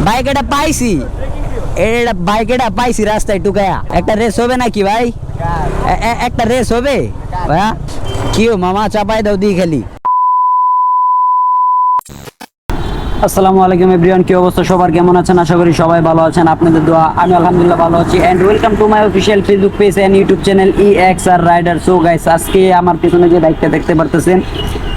Bike এটা পাইছি, এটা বাইক এটা পাইছি রাস্তায় টুকায়া। একটা রেস হবে নাকি ভাই? একটা রেস হবে ভাইয়া? কি মামা চাপাই দাও দি খালি। আসসালামু আলাইকুম এভরিওয়ান, কি অবস্থা সবার, কেমন আছেন? আশা করি সবাই ভালো আছেন, আপনাদের দোয়া। আমি আলহামদুলিল্লাহ ভালো আছি। And welcome to my official Facebook page and YouTube channel EXR rider. So guys, আজকে আমার পিছনে যে বাইকটা দেখতে পারতেছেন,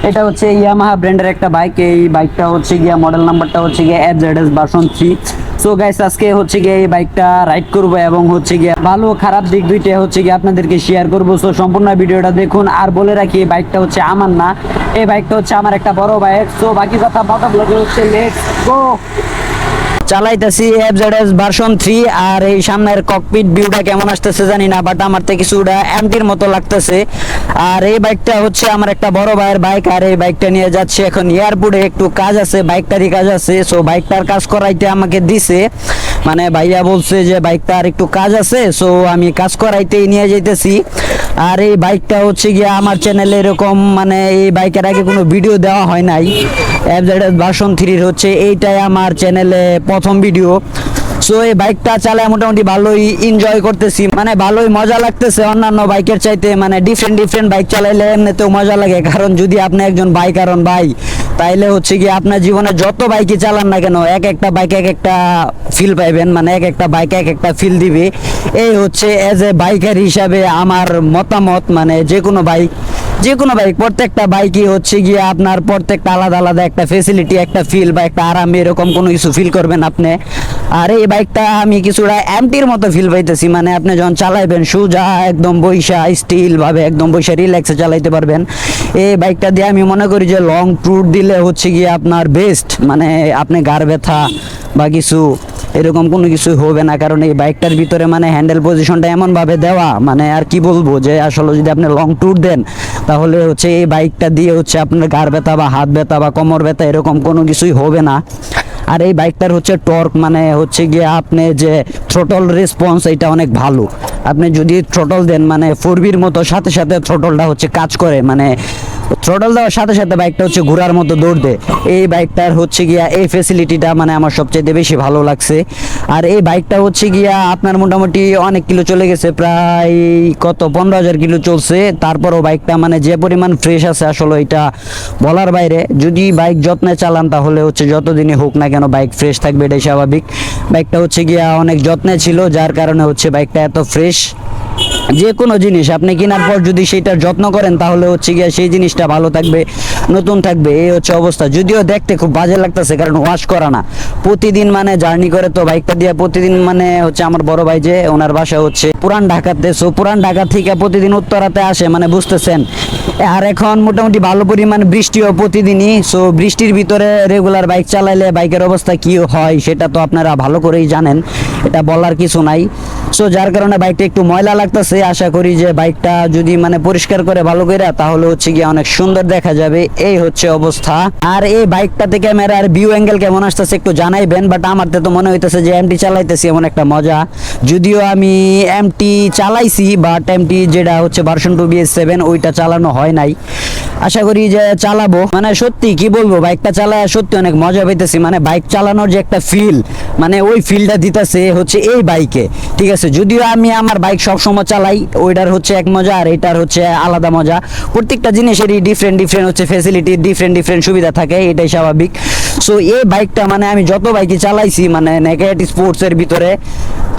এটা হচ্ছে ইয়ামাহা ব্র্যান্ডের একটা বাইক। এই বাইকটা হচ্ছে গিয়া মডেল নাম্বারটা হচ্ছে গিয়া FZS ভার্সন 3। সো গাইস, আজকে হচ্ছে গিয়ে এই বাইকটা রাইড করবো এবং হচ্ছে গিয়ে ভালো খারাপ দিক দুইটা হচ্ছে গিয়ে আপনাদেরকে শেয়ার করবো। সো সম্পূর্ণ ভিডিওটা দেখুন। আর বলে রাখি, এই বাইকটা হচ্ছে আমার না, এই বাইকটা হচ্ছে আমার একটা বড় ভাইয়ের। সো বাকি কথা ব্লগে হচ্ছে লেটস গো। চালাইতেছি FZS version 3। আর এই সামনের ককপিট ভিউটা কেমন আসতেছে জানি না, বাট আমার থেকে কিছুটা এমটির মতো লাগতেছে। আর এই বাইকটা হচ্ছে আমার একটা বড় ভাইয়ের বাইক। আর এই বাইকটা নিয়ে যাচ্ছে এখন এয়ারপোর্টে, একটু কাজ আছে, বাইকটারই কাজ আছে। সো বাইকটার কাজ করাইতে আমাকে দিছে, মানে ভাইয়া বলছে যে বাইকটার একটু কাজ আছে, সো আমি কাজ করাইতেই নিয়ে যাইতেছি। আর এই বাইকটা হচ্ছে গিয়ে আমার চ্যানেলে এরকম, মানে এই বাইকের আগে কোনো ভিডিও দেওয়া হয় নাই। FZS ভার্সন 3 হচ্ছে এইটাই আমার চ্যানেলে প্রথম ভিডিও। সো এই বাইকটা চালায় মোটামুটি ভালোই এনজয় করতেছি, মানে ভালোই মজা লাগতেছে অন্যান্য বাইকের চাইতে। মানে ডিফারেন্ট বাইক চালাইলে এমনিতেও মজা লাগে, কারণ যদি আপনি একজন বাইকার ভাই, তাইলে হচ্ছে কি আপনার জীবনে যত বাইকই চালান না কেন, এক একটা বাইক এক একটা ফিল পাইবেন, মানে এক একটা বাইক এক একটা ফিল দিবে। এই হচ্ছে এজ এ বাইকার হিসাবে আমার মতামত। মানে যে কোনো বাইক প্রত্যেকটা বাইকই হচ্ছে গিয়ে আপনার প্রত্যেকটা আলাদা আলাদা একটা ফেসিলিটি, একটা ফিল বা একটা আরাম, এরকম কোনো কিছু ফিল করবেন আপনি। আর এই বাইকটা আমি কিছুটা এমটির মতো ফিল পাইতেছি, মানে আপনি যখন চালাইবেন সোজা একদম বৈশা স্টিল ভাবে একদম বৈশা রিল্যাক্সে চালাইতে পারবেন। এই বাইকটা দিয়ে আমি মনে করি যে লং ট্যুর দিলে হচ্ছে গিয়ে আপনার বেস্ট, মানে আপনি গাড় ব্যথা বা কিছু এরকম কোনো কিছু হবে না, কারণ এই বাইকটার ভিতরে মানে হ্যান্ডেল পজিশনটা এমনভাবে দেওয়া, মানে আর কি বলবো, যে আসলে যদি আপনি লং ট্যুর দেন তাহলে হচ্ছে এই বাইকটা দিয়ে হচ্ছে আপনার গাড় ব্যথা বা হাত ব্যথা বা কোমর ব্যথা এরকম কোনো কিছুই হবে না। আর এই বাইকটার হচ্ছে টর্ক, মানে হচ্ছে গিয়ে আপনি যে থ্রোটল রেসপন্স, এটা অনেক ভালো। আপনি যদি থ্রোটল দেন, মানে 4B'র মতো সাথে সাথে থ্রোটলটা হচ্ছে কাজ করে, মানে থ্রোটল দেওয়ার সাথে সাথে বাইকটা হচ্ছে ঘোরার মতো দৌড় দেয়। এই বাইকটার হচ্ছে গিয়া এই ফেসিলিটিটা মানে আমার সবচেয়ে বেশি ভালো লাগছে। আর এই বাইকটা হচ্ছে গিয়া আপনার মোটামুটি অনেক কিলো চলে গেছে, প্রায় কত 15,000 কিলো চলছে। তারপরও বাইকটা মানে যে পরিমাণ ফ্রেশ আছে আসলে এটা বলার বাইরে। যদি বাইক যত্নে চালান তাহলে হচ্ছে যতদিনই হোক না কেন বাইক ফ্রেশ থাকবে, এটাই স্বাভাবিক। বাইকটা হচ্ছে গিয়া অনেক যত্নে ছিল, যার কারণে হচ্ছে বাইকটা এত ফ্রেশ। যে কোনো জিনিস আপনি কেনার পর যদি সেইটার যত্ন করেন তাহলে হচ্ছে গিয়া সেই জিনিসটা ভালো থাকবে, নতুন থাকবে, এই হচ্ছে অবস্থা। যদিও দেখতে খুব বাজে লাগতেছে, কারণ ওয়াশ করা না, প্রতিদিন মানে জার্নি করে তো বাইকটা দিয়ে প্রতিদিন, মানে হচ্ছে আমার বড় ভাই যে ওনার বাসা হচ্ছে পুরান ঢাকাতে। সো পুরান ঢাকা থেকে প্রতিদিন উত্তরাতে আসে, মানে বুঝতেছেন। আর এখন মোটামুটি ভালো পরিমাণ বৃষ্টিও প্রতিদিনই। সো বৃষ্টির ভিতরে রেগুলার বাইক চালাইলে বাইকের অবস্থা কি হয় সেটা তো আপনারা ভালো করেই জানেন, এটা বলার কিছু নাই। সো যার কারণে বাইকটা একটু ময়লা লাগতেছে। আশা করি যে বাইকটা যদি মানে পরিষ্কার করে ভালো করে তাহলে হচ্ছে গিয়ে অনেক সুন্দর দেখা যাবে, এই হচ্ছে অবস্থা। আর এই বাইকটাতে ক্যামেরার ভিউ অ্যাঙ্গেল কেমন আসতেছে একটু জানাইবেন, বাট আমার তো মনে হইতেছে যে এমটি চালাইতেছি এমন একটা মজা। যদিও আমি এমটি চালাইছি, বাট এমটি যেটা হচ্ছে ভার্সন 2 BS7 ওইটা চালানো হয় নাই। আশা করি যে চালাবো, মানে সত্যি কি বলবো, বাইকটা চালায় সত্যি অনেক মজা পাইতেছি। মানে বাইক চালানোর যে একটা ফিল, মানে ওই ফিলটা দিতেছে হচ্ছে এই বাইকে, ঠিক আছে। যদিও আমি আমার বাইক সবসময় চালাই, ওইটার হচ্ছে এক মজা আর এটার হচ্ছে আলাদা মজা। প্রত্যেকটা জিনিসেরই ডিফারেন্ট হচ্ছে ফেসিলিটি, ডিফারেন্ট সুবিধা থাকে, এটাই স্বাভাবিক। সো এই বাইকটা মানে আমি যত বাইকই চালাইছি, মানে নেকেড স্পোর্টসের ভিতরে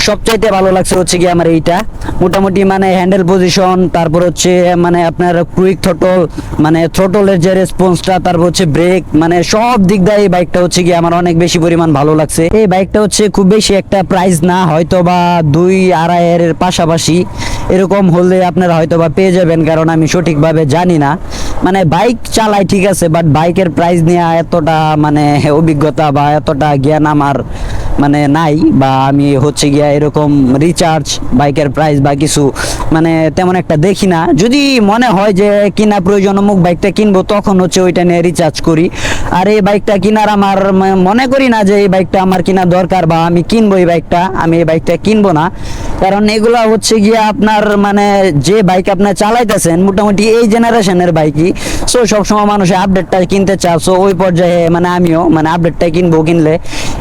সবচাইতে ভালো লাগছে হচ্ছে কি আমার এইটা। মোটামুটি মানে হ্যান্ডেল পজিশন, তারপর হচ্ছে মানে আপনার কুইক থ্রোটল, মানে থ্রোটলের যে রেসপন্সটা, তারপর হচ্ছে ব্রেক, মানে সব দিক দিয়ে এই বাইকটা হচ্ছে কি আমার অনেক বেশি পরিমাণ ভালো লাগছে। এই বাইকটা হচ্ছে খুব বেশি একটা প্রাইস না, হয়তো বা 2-2.5 এর পাশাপাশি এরকম হলে আপনারা হয়তো বা পেয়ে যাবেন, কারণ আমি সঠিকভাবে জানি না। মানে বাইক চালাই ঠিক আছে, বাট বাইকের প্রাইস নিয়ে এতটা মানে অভিজ্ঞতা বা এতটা জ্ঞান আমার মানে নাই, বা আমি হচ্ছে গিয়া এরকম রিচার্জ বাইকের প্রাইস বা কিছু মানে তেমন একটা দেখি না। যদি মনে হয় যে কিনা প্রয়োজন অমুক বাইকটা কিনবো, তখন হচ্ছে ওইটা নিয়ে রিচার্জ করি। আর এই বাইকটা কিনার আমার মনে করি না যে এই বাইকটা আমার কিনা দরকার বা আমি কিনবো এই বাইকটা, আমি এই বাইকটা কিনবো না। কারণ এগুলা হচ্ছে গিয়ে আপনার মানে যে বাইক আপনি চালাইতেছেন মোটামুটি এই জেনারেশনের বাইকই, সো সবসময় মানুষের আপডেটটা কিনতে চায়, সো ওই পর্যায়ে মানে আমিও মানে আপডেটটাই কিনবো। কিনলে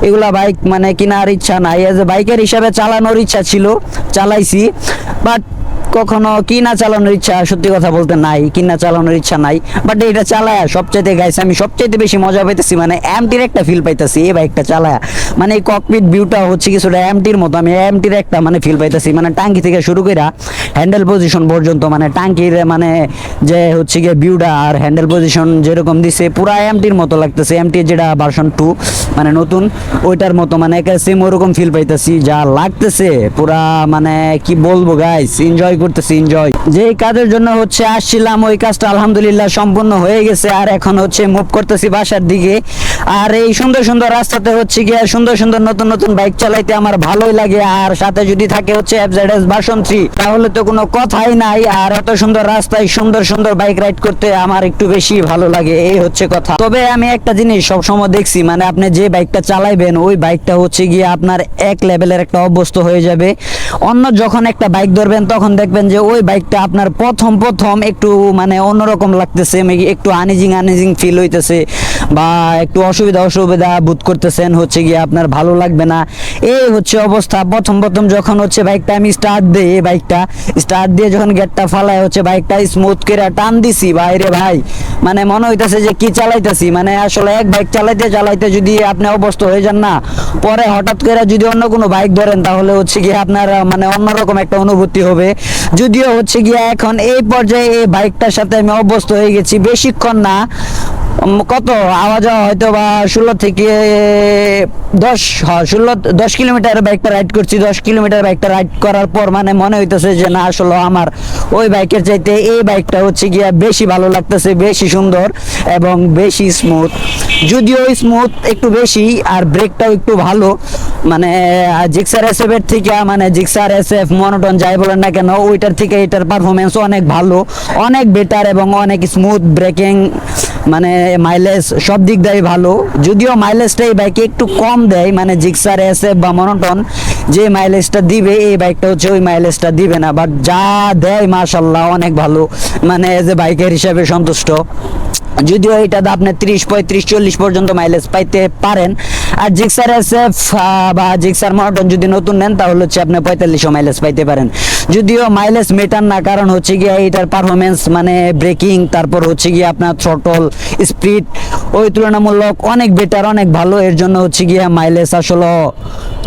এগুলা বাইক মানে কেনার ইচ্ছা নাই, এজ এ বাইকের হিসাবে চালানোর ইচ্ছা ছিল, চালাইছি, বাট কখনো কিনা চালানোর ইচ্ছা সত্যি কথা বলতে নাই, কিনা চালানোর ইচ্ছা নাই। বাট এটা চালায় সবচাইতে গাইস আমি সবচাইতে বেশি মজা পাইতেছি, মানে এমটির একটা ফিল পাইতেছি এই বাইকটা চালায়। মানে এই ককপিট ভিউটা হচ্ছে কিছুটা এমটির মতো, আমি এমটির একটা মানে ফিল পাইতেছি, মানে টাঙ্কি থেকে শুরু করে হ্যান্ডেল পজিশন পর্যন্ত, মানে টাঙ্কির মানে যে হচ্ছে গিয়ে ভিউটা আর হ্যান্ডেল পজিশন যেরকম দিছে পুরা এমটির মতো লাগতেছে, এমটি যেটা ভার্সন 2 মানে নতুন ওইটার মতো, মানে একেবারে সেম ওরকম ফিল পাইতেছি, যা লাগতেছে পুরা মানে কি বলবো গাইস, এনজয় করতেছি, এনজয়। যে কাজের জন্য হচ্ছে আসছিলাম ওই কাজটা আলহামদুলিল্লাহ সম্পূর্ণ হয়ে গেছে, আর এখন হচ্ছে মুভ করতেছি বাসার দিকে। আর এই সুন্দর সুন্দর রাস্তাতে হচ্ছে গিয়ে সুন্দর সুন্দর নতুন নতুন বাইক চালাইতে আমার ভালোই লাগে, আর সাথে যদি থাকে হচ্ছে FZS ভার্সন 3 তাহলে তো কোনো কথাই নাই। আর এত সুন্দর রাস্তায় সুন্দর সুন্দর বাইক রাইড করতে আমার একটু বেশি ভালো লাগে, এই হচ্ছে কথা। তবে আমি একটা জিনিস সবসময় দেখছি, মানে আপনি যে বাইকটা চালাইবেন ওই বাইকটা হচ্ছে গিয়ে আপনার এক লেভেলের একটা অভ্যস্ত হয়ে যাবে। অন্য যখন একটা বাইক ধরবেন তখন দেখবেন যে ওই বাইকটা আপনার প্রথম প্রথম একটু মানে অন্যরকম লাগতেছে, একটু আনইজিং ফিল হইতেছে, বা একটু অসুবিধা বোধ করতেছেন, হচ্ছে গিয়ে আপনার ভালো লাগবে না, এই হচ্ছে অবস্থা। প্রথম প্রথম যখন হচ্ছে বাইকটা আমি স্টার্ট দিই, এই বাইকটা স্টার্ট দিয়ে যখন গেটটা ফালায় হচ্ছে বাইকটা স্মুথ করে টান দিছি, বাইরে ভাই মানে মনে হইতেছে যে কি চালাইতেছি। মানে আসলে এক বাইক চালাইতে চালাইতে যদি আপনি অভ্যস্ত হয়ে যান না, পরে হঠাৎ করে যদি অন্য কোনো বাইক ধরেন তাহলে হচ্ছে গিয়ে আপনার মানে অন্যরকম একটা অনুভূতি হবে। যদিও হচ্ছে গিয়ে এখন এই পর্যায়ে এই বাইকটার সাথে আমি অভ্যস্ত হয়ে গেছি, বেশিক্ষণ না, কত আওয়াজ হয়তো বা 16 থেকে 10 কিলোমিটার বাইকটা রাইড করছি। 10 কিলোমিটার বাইকটা রাইড করার পর মানে মনে হইতেছে যে না আসলে আমার ওই বাইকের চাইতে এই বাইকটা হচ্ছে গিয়া বেশি ভালো লাগতেছে, বেশি সুন্দর এবং বেশি স্মুথ। যদিও স্মুথ একটু বেশি আর ব্রেকটাও একটু ভালো, মানে জিক্সার SF এর থেকে, মানে জিক্সার SF মনোটন যাই বলেন না কেন ওইটার থেকে এটার পারফরমেন্স অনেক ভালো, অনেক বেটার এবং অনেক স্মুথ ব্রেকিং, মানে মাইলেজ সব দিক দিয়ে ভালো। যদিও মাইলেজটা এই বাইকে একটু কম দেয়, মানে জিক্সার SF বা মনোটন যে মাইলেজটা দিবে এই বাইকটা হচ্ছে ওই মাইলেজটা দিবে না, বাট যা দেয় মাশাল্লাহ অনেক ভালো, মানে এজ এ বাইকের হিসাবে সন্তুষ্ট। যদিও এটাতে আপনি 30, 35, 40 পর্যন্ত মাইলেজ পাইতে পারেন, আর জিক্সার SF বা জিক্সার মনোটন যদি নতুন নেন তাহলে হচ্ছে আপনি 4500 মাইলেজ পাইতে পারেন। যদিও মাইলেজ মেটার না, কারণ হচ্ছে গিয়ে এটার পারফরমেন্স মানে ব্রেকিং, তারপর হচ্ছে গিয়ে আপনার থ্রটল স্পিড ওই তুলনামূলক অনেক বেটার, অনেক ভালো। এর জন্য হচ্ছে গিয়ে মাইলেজ আসলে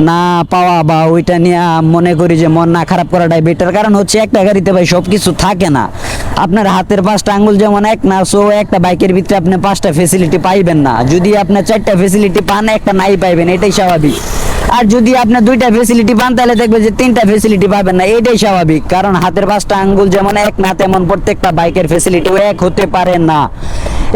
না পাওয়া বা ওইটা নিয়ে মনে করি যে মন না খারাপ করাটাই বেটার, কারণ হচ্ছে একটা গাড়িতে ভাই সব কিছু থাকে না, আপনার হাতের 5টা আঙ্গুল যেমন এক না, সো একটা বাইকের ভিতরে আপনি 5টা ফেসিলিটি পাইবেন না। যদি আপনি 4টা ফেসিলিটি পান একটা নাই পাইবেন, এটাই স্বাভাবিক। আর যদি আপনি 2টা ফেসিলিটি পান তাহলে দেখবেন যে 3টা ফেসিলিটি পাবেন না, এটাই স্বাভাবিক। কারণ হাতের 5টা আঙ্গুল যেমন এক না, তেমন প্রত্যেকটা বাইকের ফেসিলিটিও এক হতে পারে না।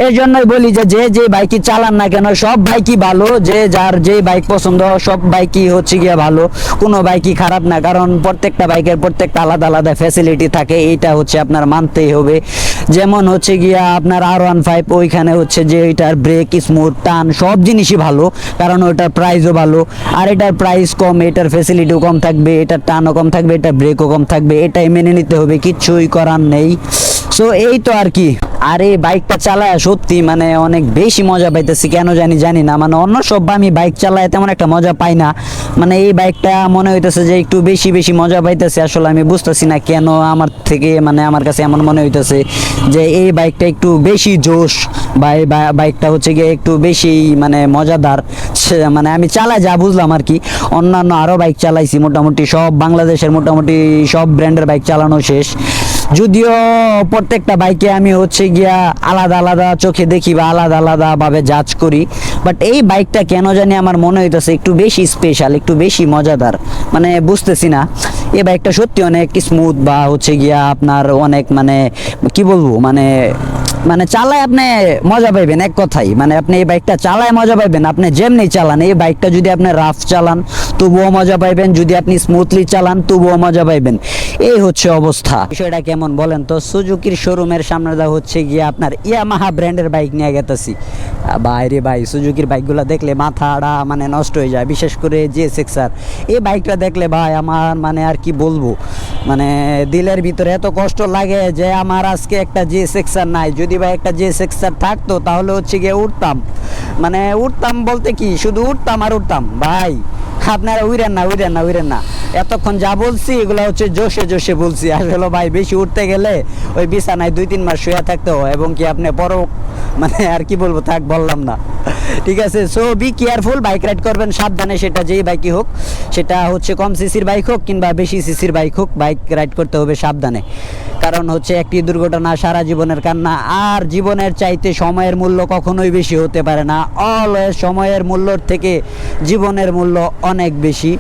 এই জন্যই বলি যে যে বাইকই চালান না কেন সব বাইকই ভালো, যে যার যে বাইক পছন্দ সব বাইকই হচ্ছে গিয়ে ভালো, কোনো বাইকই খারাপ না, কারণ প্রত্যেকটা বাইকের প্রত্যেকটা আলাদা আলাদা ফ্যাসিলিটি থাকে, এইটা হচ্ছে আপনার মানতেই হবে। যেমন হচ্ছে গিয়া আপনার R15 ওইখানে হচ্ছে যে এটার ব্রেক স্মুথ টান সব জিনিসই ভালো, কারণ ওইটার প্রাইসও ভালো, আর এটার প্রাইস কম, এটার ফ্যাসিলিটিও কম থাকবে, এটার টানও কম থাকবে, এটার ব্রেকও কম থাকবে, এটাই মেনে নিতে হবে, কিচ্ছুই করার নেই। সো এই তো আর কি। আর এই বাইকটা চালায় সত্যি মানে অনেক বেশি মজা পাইতেছি, কেন জানি না, মানে অন্য সব আমি বাইক চালায় তেমন একটা মজা পাই না, মানে এই বাইকটা মনে হইতেছে যে একটু বেশি বেশি মজা পাইতেছে। আসলে আমি বুঝতেছি না কেন আমার থেকে, মানে আমার কাছে এমন মনে হইতেছে যে এই বাইকটা একটু বেশি জোশ, বা এই বাইকটা হচ্ছে গিয়ে একটু বেশি মানে মজাদার। মানে আমি চালাই যা বুঝলাম আর কি, অন্যান্য আরও বাইক চালাইছি, মোটামুটি সব বাংলাদেশের মোটামুটি সব ব্র্যান্ডের বাইক চালানো শেষ। যদিও প্রত্যেকটা বাইকে আমি হচ্ছে গিয়া আলাদা আলাদা চোখে দেখি বা আলাদা আলাদা ভাবে জাজ করি, বাট এই বাইকটা কেন জানি আমার মনে হইতেছে একটু বেশি স্পেশাল, একটু বেশি মজাদার, মানে বুঝতেছি না। এই বাইকটা সত্যি অনেক স্মুথ, বা হচ্ছে গিয়া আপনার অনেক মানে কি বলবো, মানে চালায় আপনি মজা পাইবেন, এক কথাই মানে আপনি এই বাইকটা চালায় মজা পাইবেন, আপনি যেমনি চালান এই বাইকটা, যদি আপনি রাফ চালান তবুও মজা পাইবেন, যদি আপনি স্মুথলি চালান তবুও মজা পাইবেন, এই হচ্ছে অবস্থা। বিষয়টা কেমন বলেন তো? সুজুকির শোরুমের সামনে দা হচ্ছে গিয়ে আপনার ইয়ামাহা ব্র্যান্ডের বাইক নিয়ে গেতেছি, বাইরে ভাই সুজুকির বাইকগুলো দেখলে মাথাটা মানে নষ্ট হয়ে যায়, বিশেষ করে GSX-R এই বাইকটা দেখলে ভাই আমার মানে আর কি বলবো, মানে দিলের ভিতরে এত কষ্ট লাগে যে আমার আজকে একটা GSX-R নাই। যদি যদি ভাই একটা JSX-R থাকতো তাহলে হচ্ছে গিয়ে উঠতাম, মানে উঠতাম বলতে কি শুধু উঠতাম আর উঠতাম ভাই। আপনারা উইরেন না, এতক্ষণ যা বলছি এগুলো হচ্ছে জোশে জোশে বলছি। আসলে ভাই বেশি উঠতে গেলে ওই বিছানায় 2-3 মাস শুয়ে থাকতে হয়, এবং কি আপনি পরও মানে আর কি বলবো, থাক বললাম না, ঠিক আছে। So be careful, bike ride করবেন সাবধানে, সেটা যেই বাইকই হোক, সেটা হচ্ছে কম সিসির বাইক হোক কিংবা বেশি সিসির বাইক হোক, বাইক রাইড করতে হবে সাবধানে। কারণ হচ্ছে একটি দুর্ঘটনা সারা জীবনের কান্না, আর জীবনের চাইতে সময়ের মূল্য কখনোই বেশি হতে পারে না। অলওয়েজ সময়ের মূল্যর থেকে জীবনের মূল্য অনেক বেশি।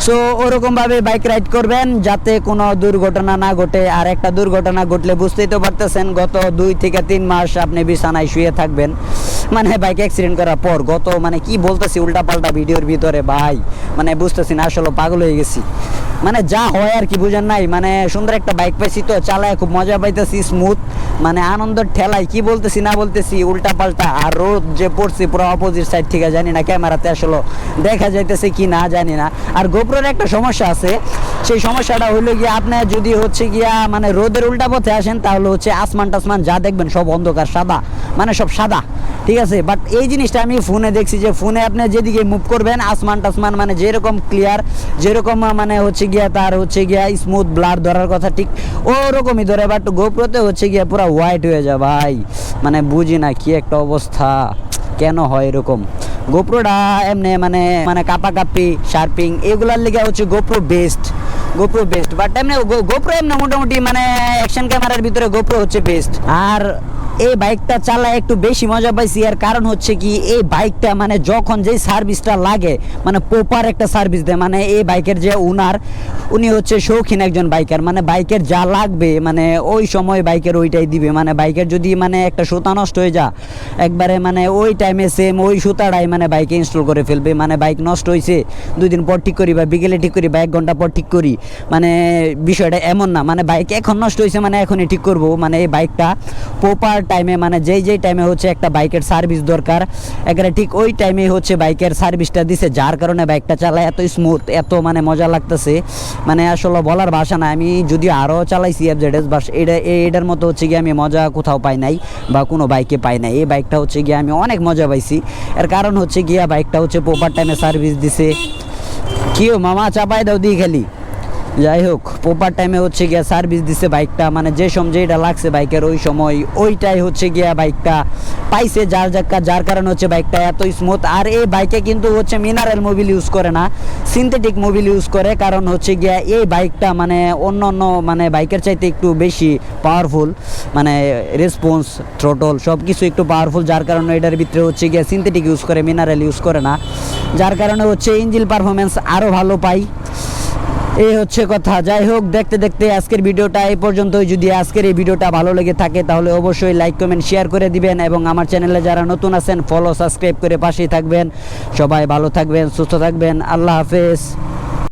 সো ওরকমভাবে বাইক রাইড করবেন যাতে কোনো দুর্ঘটনা না ঘটে। আর একটা দুর্ঘটনা ঘটলে বুঝতেই তো পারতেছেন, গত 2 থেকে 3 মাস আপনি বিছানায় শুয়ে থাকবেন, মানে বাইক অ্যাক্সিডেন্ট করার পর। গত মানে কি বলতেছি উল্টাপাল্টা ভিডিওর ভিতরে ভাই, মানে বুঝতেছি না, আসলে পাগল হয়ে গেছি। মানে যা হয় আর কি, বুঝেন নাই, মানে সুন্দর একটা বাইক পাইছি তো, চালায় খুব মজা পাইতেছি, স্মুথ, মানে আনন্দের ঠেলায় কি বলতেছি না বলতেছি উল্টাপাল্টা। আর রোদ যে পড়ছি পুরো অপোজিট সাইড থেকে, জানি না ক্যামেরাতে আসলে দেখা যাইতেছে কি না জানি না। আর গোপ্রোর একটা সমস্যা আছে, সেই সমস্যাটা হইলো গিয়া আপনি যদি হচ্ছে গিয়া মানে রোদের উল্টা পথে আসেন, তাহলে হচ্ছে আসমান টাসমান যা দেখবেন সব অন্ধকার সাদা, মানে সব সাদা, ঠিক আছে। বাট এই জিনিসটা আমি ফোনে দেখছি, যে ফোনে আপনি যেদিকে মুভ করবেন আসমান টাসমান মানে যেরকম ক্লিয়ার, যেরকম মানে হচ্ছে গিয়া তার হচ্ছে গিয়া স্মুথ ব্লার ধরার কথা ঠিক ওরকমই ধরে, বাট গোপ্রোতে হচ্ছে গিয়া পুরো হোয়াইট হয়ে যায় ভাই। মানে বুঝি না কি একটা অবস্থা, কেন হয় এরকম। গোপ্রোটা এমনি মানে মানে কাপাকাপি শার্পিং এগুলার লেগে হচ্ছে গোপ্রো বেস্ট, বাট এমনি গোপ্রো এমনি মোটামুটি মানে অ্যাকশন ক্যামেরার ভিতরে গোপ্রো হচ্ছে বেস্ট। আর এই বাইকটা চালায় একটু বেশি মজা পাইছি, আর কারণ হচ্ছে কি এই বাইকটা মানে যখন যেই সার্ভিসটা লাগে মানে প্রপার একটা সার্ভিস দেয়। মানে এই বাইকের যে ওনার, উনি হচ্ছে শৌখিন একজন বাইকার, মানে বাইকের যা লাগবে মানে ওই সময় বাইকের ওইটাই দিবে। মানে বাইকের যদি মানে একটা সুতা নষ্ট হয়ে যা একবারে মানে ওই টাইমে সেম ওই সুতাটাই মানে বাইকে ইনস্টল করে ফেলবে। মানে বাইক নষ্ট হয়েছে 2 দিন পর ঠিক করি বা বিকেলে ঠিক করি বা 1 ঘন্টা পর ঠিক করি, মানে বিষয়টা এমন না। মানে বাইক এখন নষ্ট হয়েছে মানে এখনই ঠিক করব। মানে এই বাইকটা প্রপার টাইমে মানে যেই টাইমে হচ্ছে একটা বাইকের সার্ভিস দরকার একেবারে ঠিক ওই টাইমে হচ্ছে বাইকের সার্ভিসটা দিছে, যার কারণে বাইকটা চালায় এত স্মুথ, এত মানে মজা লাগতেছে, মানে আসলে বলার ভাষা না। আমি যদি আরও চালাইছি FZS, বাস এটার মতো হচ্ছে গিয়ে আমি মজা কোথাও পাই নাই বা কোনো বাইকে পাই নাই। এই বাইকটা হচ্ছে গিয়ে আমি অনেক মজা পাইছি, এর কারণ হচ্ছে গিয়া বাইকটা হচ্ছে প্রপার টাইমে সার্ভিস দিছে। কিও মামা চাপাই দাও দি খালি, যাই হোক প্রপার টাইমে হচ্ছে গিয়া সার্ভিস দিছে বাইকটা, মানে যে সময় যেটা লাগছে বাইকের ওই সময় ওইটাই হচ্ছে গিয়া বাইকটা পাইছে, যার কারণে হচ্ছে বাইকটা এত স্মুথ। আর এই বাইকে কিন্তু হচ্ছে মিনারেল মোবিল ইউজ করে না, সিনথেটিক মোবিল ইউজ করে, কারণ হচ্ছে গিয়া এই বাইকটা মানে অন্য মানে বাইকের চাইতে একটু বেশি পাওয়ারফুল, মানে রেসপন্স থ্রোটল সব কিছু একটু পাওয়ারফুল, যার কারণে এটার ভিতরে হচ্ছে গিয়া সিনথেটিক ইউজ করে, মিনারেল ইউজ করে না, যার কারণে হচ্ছে ইঞ্জিন পারফরমেন্স আরও ভালো পাই। এই হচ্ছে কথা। যাই হোক, দেখতে দেখতে আজকের ভিডিওটা এই পর্যন্তই। যদি আজকের এই ভিডিওটা ভালো লেগে থাকে তাহলে অবশ্যই লাইক কমেন্ট শেয়ার করে দিবেন, এবং আমার চ্যানেলে যারা নতুন আছেন ফলো সাবস্ক্রাইব করে পাশেই থাকবেন। সবাই ভালো থাকবেন, সুস্থ থাকবেন, আল্লাহ হাফেজ।